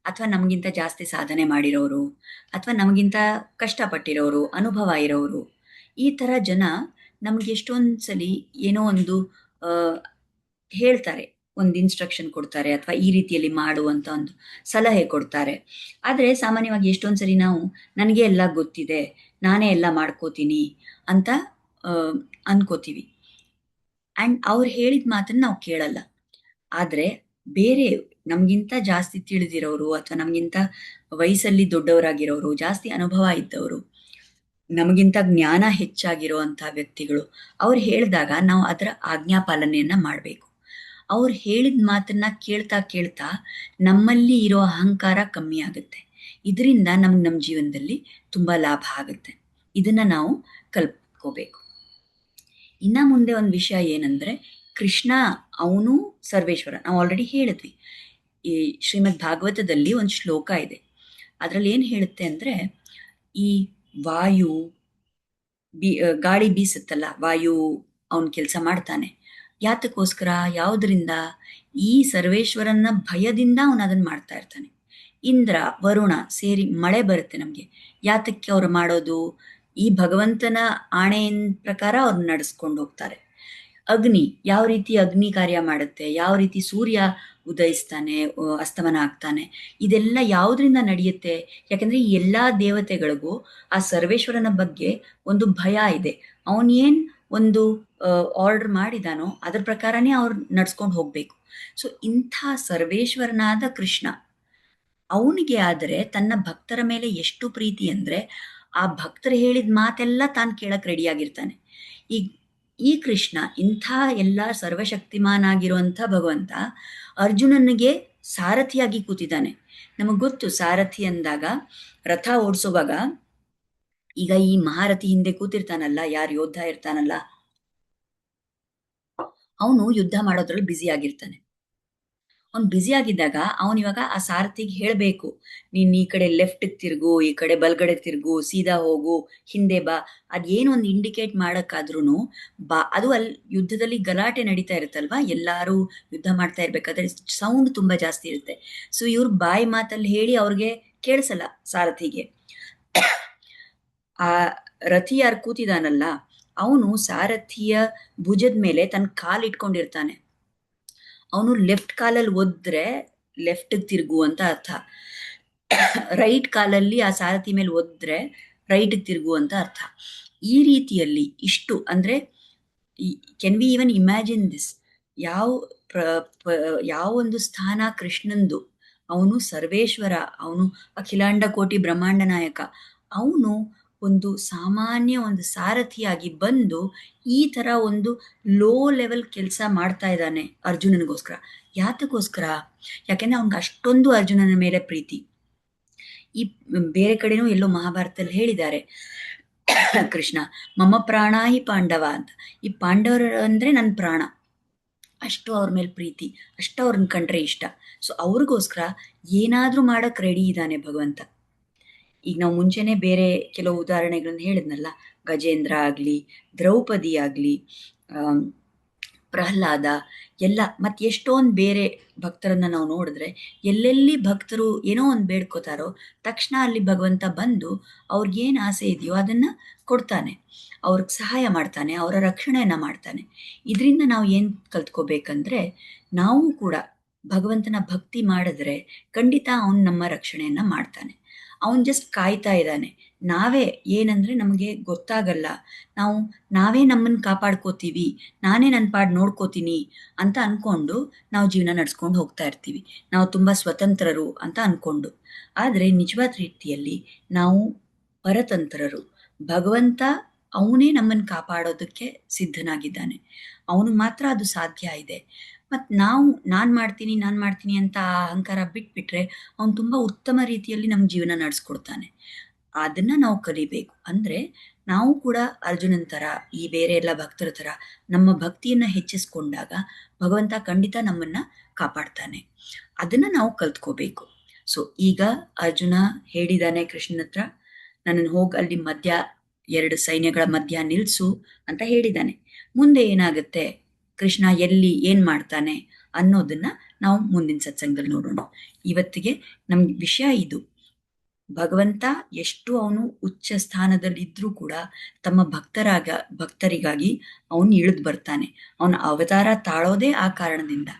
A: ಅಥವಾ ನಮಗಿಂತ ಜಾಸ್ತಿ ಸಾಧನೆ ಮಾಡಿರೋರು, ಅಥವಾ ನಮಗಿಂತ ಕಷ್ಟಪಟ್ಟಿರೋರು, ಅನುಭವ ಇರೋರು, ಈ ಥರ ಜನ ನಮ್ಗೆ ಎಷ್ಟೊಂದು ಸಲ ಏನೋ ಒಂದು ಹೇಳ್ತಾರೆ, ಒಂದು ಇನ್ಸ್ಟ್ರಕ್ಷನ್ ಕೊಡ್ತಾರೆ, ಅಥವಾ ಈ ರೀತಿಯಲ್ಲಿ ಮಾಡುವಂಥ ಒಂದು ಸಲಹೆ ಕೊಡ್ತಾರೆ. ಆದರೆ ಸಾಮಾನ್ಯವಾಗಿ ಎಷ್ಟೊಂದು ಸರಿ ನಾವು ನನಗೆ ಎಲ್ಲ ಗೊತ್ತಿದೆ, ನಾನೇ ಎಲ್ಲ ಮಾಡ್ಕೋತೀನಿ ಅಂತ ಅನ್ಕೋತೀವಿ. ಆ್ಯಂಡ್ ಅವ್ರು ಹೇಳಿದ ಮಾತನ್ನು ನಾವು ಕೇಳಲ್ಲ. ಆದರೆ ಬೇರೆ ನಮಗಿಂತ ಜಾಸ್ತಿ ತಿಳಿದಿರೋರು, ಅಥವಾ ನಮಗಿಂತ ವಯಸ್ಸಲ್ಲಿ ದೊಡ್ಡವರಾಗಿರೋರು, ಜಾಸ್ತಿ ಅನುಭವ ಇದ್ದವರು, ನಮಗಿಂತ ಜ್ಞಾನ ಹೆಚ್ಚಾಗಿರುವಂಥ ವ್ಯಕ್ತಿಗಳು, ಅವ್ರು ಹೇಳಿದಾಗ ನಾವು ಅದರ ಆಜ್ಞಾಪಾಲನೆಯನ್ನು ಮಾಡಬೇಕು. ಅವ್ರು ಹೇಳಿದ ಮಾತನ್ನ ಕೇಳ್ತಾ ಕೇಳ್ತಾ ನಮ್ಮಲ್ಲಿ ಇರೋ ಅಹಂಕಾರ ಕಮ್ಮಿ ಆಗುತ್ತೆ. ಇದರಿಂದ ನಮ್ಗೆ ನಮ್ಮ ಜೀವನದಲ್ಲಿ ತುಂಬ ಲಾಭ ಆಗುತ್ತೆ. ಇದನ್ನು ನಾವು ಕಲ್ತ್ಕೋಬೇಕು. ಇನ್ನು ಮುಂದೆ ಒಂದು ವಿಷಯ ಏನಂದರೆ, ಕೃಷ್ಣ ಅವನು ಸರ್ವೇಶ್ವರ. ನಾವು ಆಲ್ರೆಡಿ ಹೇಳಿದ್ವಿ, ಈ ಶ್ರೀಮದ್ ಭಾಗವತದಲ್ಲಿ ಒಂದು ಶ್ಲೋಕ ಇದೆ. ಅದರಲ್ಲಿ ಏನು ಹೇಳುತ್ತೆ ಅಂದರೆ, ಈ ವಾಯು ಗಾಳಿ ಬೀಸುತ್ತಲ್ಲ, ವಾಯು ಅವನ ಕೆಲಸ ಮಾಡ್ತಾನೆ. ಯಾತಕ್ಕೋಸ್ಕರ, ಯಾವುದರಿಂದ? ಈ ಸರ್ವೇಶ್ವರನ ಭಯದಿಂದ ಅವನು ಅದನ್ನು ಮಾಡ್ತಾ ಇರ್ತಾನೆ. ಇಂದ್ರ ವರುಣ ಸೇರಿ ಮಳೆ ಬರುತ್ತೆ ನಮಗೆ. ಯಾತಕ್ಕೆ ಅವ್ರು ಮಾಡೋದು? ಈ ಭಗವಂತನ ಆಣೆಯ ಪ್ರಕಾರ ಅವ್ರನ್ನ ನಡೆಸ್ಕೊಂಡು ಹೋಗ್ತಾರೆ. ಅಗ್ನಿ ಯಾವ ರೀತಿ ಅಗ್ನಿ ಕಾರ್ಯ ಮಾಡುತ್ತೆ, ಯಾವ ರೀತಿ ಸೂರ್ಯ ಉದಯಿಸ್ತಾನೆ, ಅಸ್ತಮನ ಆಗ್ತಾನೆ, ಇದೆಲ್ಲ ಯಾವುದರಿಂದ ನಡೆಯುತ್ತೆ? ಯಾಕಂದರೆ ಈ ಎಲ್ಲ ದೇವತೆಗಳಿಗೂ ಆ ಸರ್ವೇಶ್ವರನ ಬಗ್ಗೆ ಒಂದು ಭಯ ಇದೆ. ಅವನೇನು ಒಂದು ಆರ್ಡರ್ ಮಾಡಿದಾನೋ ಅದ್ರ ಪ್ರಕಾರನೇ ಅವ್ರು ನಡ್ಸ್ಕೊಂಡು ಹೋಗಬೇಕು. ಸೊ ಇಂಥ ಸರ್ವೇಶ್ವರನಾದ ಕೃಷ್ಣ, ಅವನಿಗೆ ಆದರೆ ತನ್ನ ಭಕ್ತರ ಮೇಲೆ ಎಷ್ಟು ಪ್ರೀತಿ ಅಂದರೆ, ಆ ಭಕ್ತರು ಹೇಳಿದ ಮಾತೆಲ್ಲ ತಾನು ಕೇಳಕ್ಕೆ ರೆಡಿಯಾಗಿರ್ತಾನೆ. ಈ ಕೃಷ್ಣ ಇಂಥ ಎಲ್ಲ ಸರ್ವಶಕ್ತಿಮಾನಾಗಿರುವಂಥ ಭಗವಂತ ಅರ್ಜುನನಿಗೆ ಸಾರಥಿಯಾಗಿ ಕೂತಿದ್ದಾನೆ. ನಮಗೆ ಗೊತ್ತು, ಸಾರಥಿ ಅಂದಾಗ ರಥ ಓಡಿಸುವಾಗ ಈಗ ಈ ಮಹಾರಥಿ ಹಿಂದೆ ಕೂತಿರ್ತಾನಲ್ಲ, ಯಾರು ಯೋಧ ಇರ್ತಾನಲ್ಲ, ಅವನು ಯುದ್ಧ ಮಾಡೋದ್ರಲ್ಲಿ ಬ್ಯುಸಿ ಆಗಿರ್ತಾನೆ. ಅವ್ನು ಬ್ಯುಸಿ ಆಗಿದ್ದಾಗ ಅವನಿವಾಗ ಆ ಸಾರಥಿಗೆ ಹೇಳಬೇಕು, ನೀನು ಈ ಕಡೆ ಲೆಫ್ಟಿಗೆ ತಿರುಗು, ಈ ಕಡೆ ಬಲ್ಗಡೆ ತಿರುಗು, ಸೀದಾ ಹೋಗು, ಹಿಂದೆ ಬಾ. ಅದೇನು ಒಂದು ಇಂಡಿಕೇಟ್ ಮಾಡೋಕ್ಕಾದ್ರೂ ಅದು ಅಲ್ಲಿ ಯುದ್ಧದಲ್ಲಿ ಗಲಾಟೆ ನಡೀತಾ ಇರುತ್ತಲ್ವ, ಎಲ್ಲರೂ ಯುದ್ಧ ಮಾಡ್ತಾ ಇರ್ಬೇಕಾದ್ರೆ ಸೌಂಡ್ ತುಂಬ ಜಾಸ್ತಿ ಇರುತ್ತೆ. ಸೊ ಇವ್ರು ಬಾಯಿ ಮಾತಲ್ಲಿ ಹೇಳಿ ಅವ್ರಿಗೆ ಕೇಳಿಸಲ್ಲ ಸಾರಥಿಗೆ. ಆ ರಥಿ ಯಾರು ಕೂತಿದಾನಲ್ಲ, ಅವನು ಸಾರಥಿಯ ಭುಜದ ಮೇಲೆ ತನ್ನ ಕಾಲು ಇಟ್ಕೊಂಡಿರ್ತಾನೆ. ಅವನು ಲೆಫ್ಟ್ ಕಾಲಲ್ಲಿ ಒದ್ರೆ ಲೆಫ್ಟಿಗೆ ತಿರುಗು ಅಂತ ಅರ್ಥ, ರೈಟ್ ಕಾಲಲ್ಲಿ ಆ ಸಾರಥಿ ಮೇಲೆ ಒದ್ರೆ ರೈಟಿಗೆ ತಿರುಗು ಅಂತ ಅರ್ಥ. ಈ ರೀತಿಯಲ್ಲಿ ಇಷ್ಟು ಅಂದರೆ, can we even imagine this? ಯಾವ ಒಂದು ಸ್ಥಾನ ಕೃಷ್ಣಂದು. ಅವನು ಸರ್ವೇಶ್ವರ, ಅವನು ಅಖಿಲಾಂಡ ಕೋಟಿ ಬ್ರಹ್ಮಾಂಡ ನಾಯಕ. ಅವನು ಒಂದು ಸಾಮಾನ್ಯ ಒಂದು ಸಾರಥಿಯಾಗಿ ಬಂದು ಈ ಥರ ಒಂದು ಲೋ ಲೆವೆಲ್ ಕೆಲಸ ಮಾಡ್ತಾ ಇದ್ದಾನೆ ಅರ್ಜುನನಿಗೋಸ್ಕರ. ಯಾತಕ್ಕೋಸ್ಕರ? ಯಾಕೆಂದರೆ ಅವ್ನಿಗೆ ಅಷ್ಟೊಂದು ಅರ್ಜುನನ ಮೇಲೆ ಪ್ರೀತಿ. ಈ ಬೇರೆ ಕಡೆನೂ ಎಲ್ಲೋ ಮಹಾಭಾರತದಲ್ಲಿ ಹೇಳಿದ್ದಾರೆ ಕೃಷ್ಣ ಮಮ ಪ್ರಾಣ ಹಿ ಪಾಂಡವ ಅಂತ. ಈ ಪಾಂಡವರು ಅಂದರೆ ನನ್ನ ಪ್ರಾಣ, ಅಷ್ಟು ಅವ್ರ ಮೇಲೆ ಪ್ರೀತಿ, ಅಷ್ಟು ಅವ್ರನ್ನ ಕಂಡ್ರೆ ಇಷ್ಟ. ಸೊ ಅವ್ರಿಗೋಸ್ಕರ ಏನಾದರೂ ಮಾಡೋಕ್ಕೆ ರೆಡಿ ಇದ್ದಾನೆ ಭಗವಂತ. ಈಗ ನಾವು ಮುಂಚೆನೇ ಬೇರೆ ಕೆಲವು ಉದಾಹರಣೆಗಳನ್ನು ಹೇಳಿದ್ನಲ್ಲ, ಗಜೇಂದ್ರ ಆಗಲಿ, ದ್ರೌಪದಿ ಆಗಲಿ, ಪ್ರಹ್ಲಾದ ಎಲ್ಲ, ಮತ್ತು ಎಷ್ಟೊಂದು ಬೇರೆ ಭಕ್ತರನ್ನು ನಾವು ನೋಡಿದ್ರೆ ಎಲ್ಲೆಲ್ಲಿ ಭಕ್ತರು ಏನೋ ಒಂದು ಬೇಡ್ಕೋತಾರೋ ತಕ್ಷಣ ಅಲ್ಲಿ ಭಗವಂತ ಬಂದು ಅವ್ರಿಗೇನು ಆಸೆ ಇದೆಯೋ ಅದನ್ನು ಕೊಡ್ತಾನೆ, ಅವ್ರಿಗೆ ಸಹಾಯ ಮಾಡ್ತಾನೆ, ಅವರ ರಕ್ಷಣೆಯನ್ನು ಮಾಡ್ತಾನೆ. ಇದರಿಂದ ನಾವು ಏನು ಕಲ್ತ್ಕೋಬೇಕಂದ್ರೆ, ನಾವು ಕೂಡ ಭಗವಂತನ ಭಕ್ತಿ ಮಾಡಿದ್ರೆ ಖಂಡಿತ ಅವನು ನಮ್ಮ ರಕ್ಷಣೆಯನ್ನು ಮಾಡ್ತಾನೆ. ಅವನು ಜಸ್ಟ್ ಕಾಯ್ತಾ ಇದ್ದಾನೆ. ನಾವೇ ಏನಂದರೆ ನಮಗೆ ಗೊತ್ತಾಗಲ್ಲ, ನಾವೇ ನಮ್ಮನ್ನು ಕಾಪಾಡ್ಕೋತೀವಿ, ನಾನೇ ನನ್ನ ಪಾಡು ನೋಡ್ಕೋತೀನಿ ಅಂತ ಅಂದ್ಕೊಂಡು ನಾವು ಜೀವನ ನಡೆಸ್ಕೊಂಡು ಹೋಗ್ತಾ ಇರ್ತೀವಿ, ನಾವು ತುಂಬ ಸ್ವತಂತ್ರರು ಅಂತ ಅಂದ್ಕೊಂಡು. ಆದರೆ ನಿಜವಾದ ರೀತಿಯಲ್ಲಿ ನಾವು ಪರತಂತ್ರರು. ಭಗವಂತ ಅವನೇ ನಮ್ಮನ್ನು ಕಾಪಾಡೋದಕ್ಕೆ ಸಿದ್ಧನಾಗಿದ್ದಾನೆ, ಅವನಿಗೆ ಮಾತ್ರ ಅದು ಸಾಧ್ಯ ಇದೆ. ಮತ್ತು ನಾನು ಮಾಡ್ತೀನಿ ಅಂತ ಆ ಅಹಂಕಾರ ಬಿಟ್ಬಿಟ್ರೆ ಅವನು ತುಂಬ ಉತ್ತಮ ರೀತಿಯಲ್ಲಿ ನಮ್ಮ ಜೀವನ ನಡೆಸ್ಕೊಡ್ತಾನೆ. ಅದನ್ನು ನಾವು ಕಲಿಬೇಕು. ಅಂದರೆ ನಾವು ಕೂಡ ಅರ್ಜುನನ ಥರ, ಈ ಬೇರೆ ಎಲ್ಲ ಭಕ್ತರ ಥರ ನಮ್ಮ ಭಕ್ತಿಯನ್ನು ಹೆಚ್ಚಿಸ್ಕೊಂಡಾಗ ಭಗವಂತ ಖಂಡಿತ ನಮ್ಮನ್ನು ಕಾಪಾಡ್ತಾನೆ. ಅದನ್ನು ನಾವು ಕಲ್ತ್ಕೋಬೇಕು. ಸೊ ಈಗ ಅರ್ಜುನ ಹೇಳಿದ್ದಾನೆ ಕೃಷ್ಣನ ಹತ್ರ, ನನ್ನನ್ನು ಹೋಗಿ ಅಲ್ಲಿ ಮಧ್ಯ 2 ಸೈನ್ಯಗಳ ಮಧ್ಯ ನಿಲ್ಲಿಸು ಅಂತ ಹೇಳಿದ್ದಾನೆ. ಮುಂದೆ ಏನಾಗುತ್ತೆ, ಕೃಷ್ಣ ಎಲ್ಲಿ ಏನು ಮಾಡ್ತಾನೆ ಅನ್ನೋದನ್ನು ನಾವು ಮುಂದಿನ ಸತ್ಸಂಗದಲ್ಲಿ ನೋಡೋಣ. ಇವತ್ತಿಗೆ ನಮ್ಮ ವಿಷಯ ಇದು. ಭಗವಂತ ಎಷ್ಟು ಅವನು ಉಚ್ಚ ಸ್ಥಾನದಲ್ಲಿದ್ದರೂ ಕೂಡ ತಮ್ಮ ಭಕ್ತರಿಗಾಗಿ ಅವನು ಇಳಿದು ಬರ್ತಾನೆ. ಅವನ ಅವತಾರ ತಾಳೋದೇ ಆ ಕಾರಣದಿಂದ.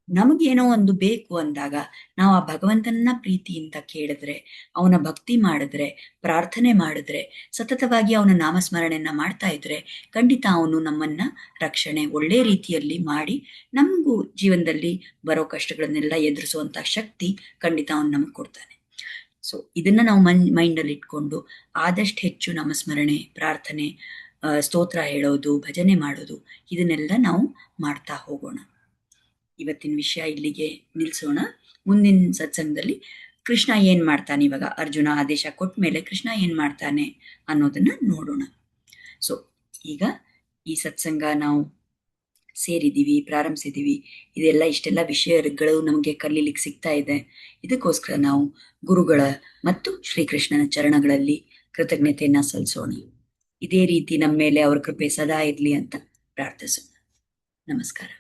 A: ನಮಗೇನೋ ಒಂದು ಬೇಕು ಅಂದಾಗ ನಾವು ಆ ಭಗವಂತನ ಪ್ರೀತಿಯಿಂದ ಕೇಳಿದ್ರೆ, ಅವನ ಭಕ್ತಿ ಮಾಡಿದ್ರೆ, ಪ್ರಾರ್ಥನೆ ಮಾಡಿದ್ರೆ, ಸತತವಾಗಿ ಅವನ ನಾಮಸ್ಮರಣೆಯನ್ನು ಮಾಡ್ತಾ ಇದ್ರೆ ಖಂಡಿತ ಅವನು ನಮ್ಮನ್ನು ರಕ್ಷಣೆ ಒಳ್ಳೆ ರೀತಿಯಲ್ಲಿ ಮಾಡಿ ನಮಗೂ ಜೀವನದಲ್ಲಿ ಬರೋ ಕಷ್ಟಗಳನ್ನೆಲ್ಲ ಎದುರಿಸುವಂಥ ಶಕ್ತಿ ಖಂಡಿತ ಅವನು ನಮಗೆ ಕೊಡ್ತಾನೆ. ಸೊ ಇದನ್ನು ನಾವು ಮೈಂಡಲ್ಲಿ ಇಟ್ಕೊಂಡು ಆದಷ್ಟು ಹೆಚ್ಚು ನಾಮಸ್ಮರಣೆ, ಪ್ರಾರ್ಥನೆ, ಸ್ತೋತ್ರ ಹೇಳೋದು, ಭಜನೆ ಮಾಡೋದು, ಇದನ್ನೆಲ್ಲ ನಾವು ಮಾಡ್ತಾ ಹೋಗೋಣ. ಇವತ್ತಿನ ವಿಷಯ ಇಲ್ಲಿಗೆ ನಿಲ್ಲಿಸೋಣ. ಮುಂದಿನ ಸತ್ಸಂಗದಲ್ಲಿ ಕೃಷ್ಣ ಏನು ಮಾಡ್ತಾನೆ, ಇವಾಗ ಅರ್ಜುನ ಆದೇಶ ಕೊಟ್ಟ ಮೇಲೆ ಕೃಷ್ಣ ಏನು ಮಾಡ್ತಾನೆ ಅನ್ನೋದನ್ನು ನೋಡೋಣ. ಸೊ ಈಗ ಈ ಸತ್ಸಂಗ ನಾವು ಸೇರಿದ್ದೀವಿ, ಪ್ರಾರಂಭಿಸಿದ್ದೀವಿ. ಇದೆಲ್ಲ ಇಷ್ಟೆಲ್ಲ ವಿಷಯಗಳು ನಮಗೆ ಕಲೀಲಿಕ್ಕೆ ಸಿಗ್ತಾ ಇದೆ. ಇದಕ್ಕೋಸ್ಕರ ನಾವು ಗುರುಗಳ ಮತ್ತು ಶ್ರೀಕೃಷ್ಣನ ಚರಣಗಳಲ್ಲಿ ಕೃತಜ್ಞತೆಯನ್ನು ಸಲ್ಲಿಸೋಣ. ಇದೇ ರೀತಿ ನಮ್ಮ ಮೇಲೆ ಅವ್ರ ಕೃಪೆ ಸದಾ ಇರಲಿ ಅಂತ ಪ್ರಾರ್ಥಿಸೋಣ. ನಮಸ್ಕಾರ.